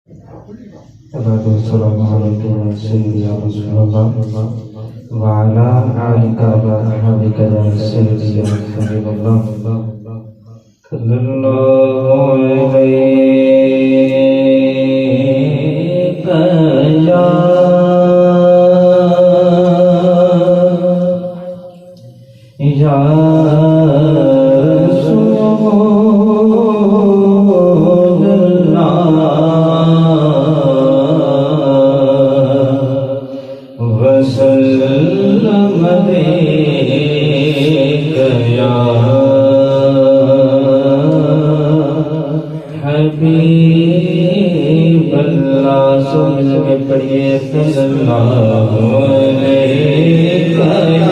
الصلاة والسلام عليك يا سيدي يا رسول الله وعلى آلك وأصحابك يا سيدي يا حبيب الله صلى الله عليك يا حبیب اللہ سن کے پڑھیے صلی اللہ علیہ علیہ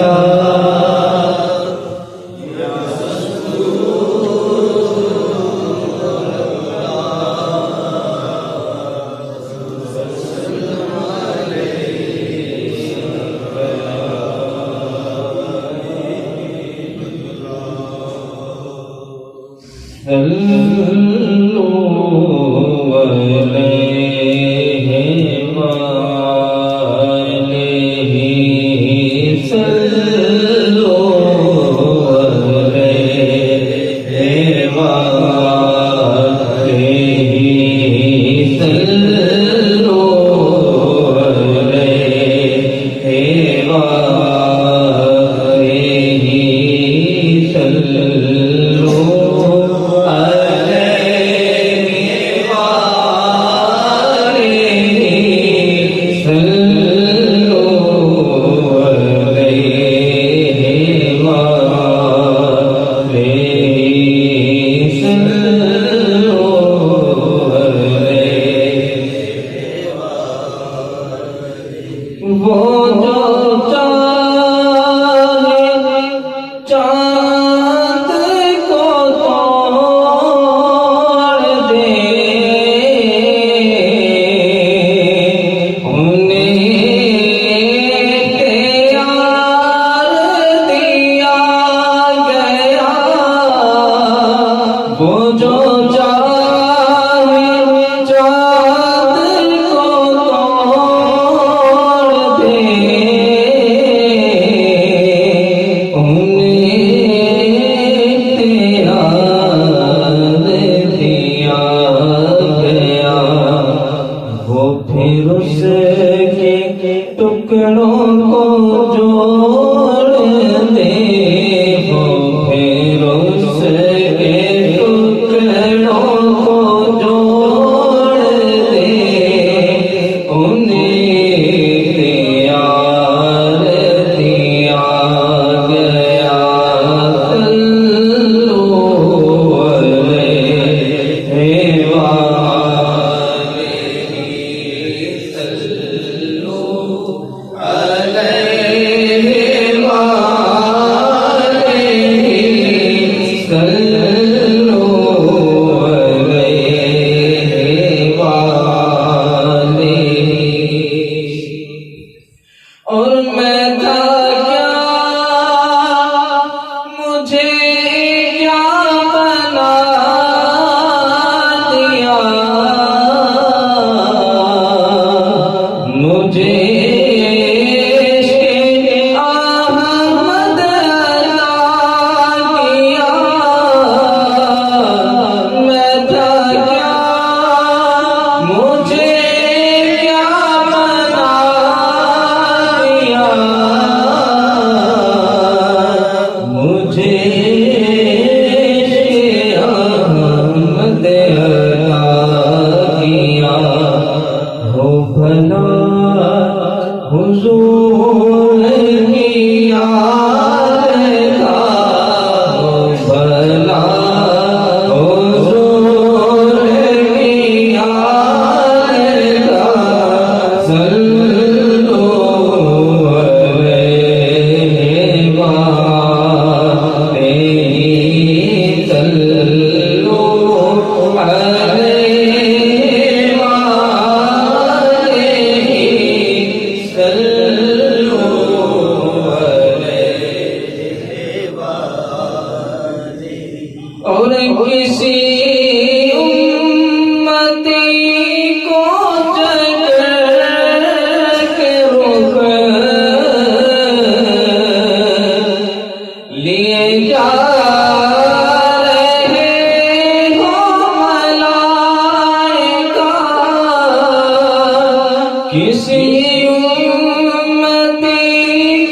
کسی امتی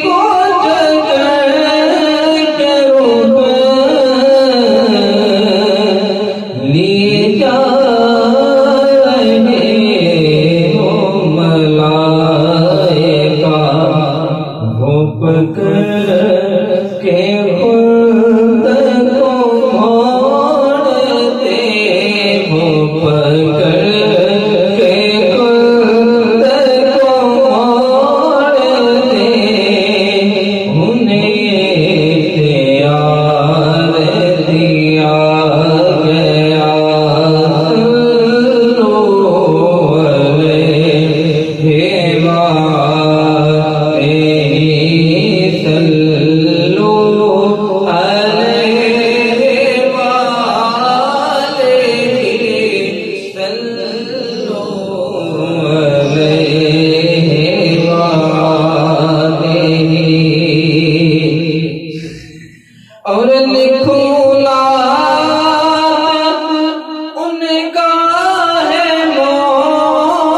کو جگر کے روح لیے جا رہے ہو ملائکہ، وہ پکڑ کے خود کو موڑتے، وہ پکڑ کے خود کو موڑتے، انہیں اختیار دیا گیا، صلو علیہ وآلہ، صلو علیہ وآلہ، صلو علیہ وآلہ۔ اور لکھوں لا ان کا ہے معجزہ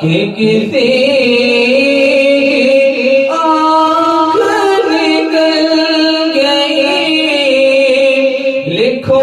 کہ کسی آنکھ نکل گئی، لکھو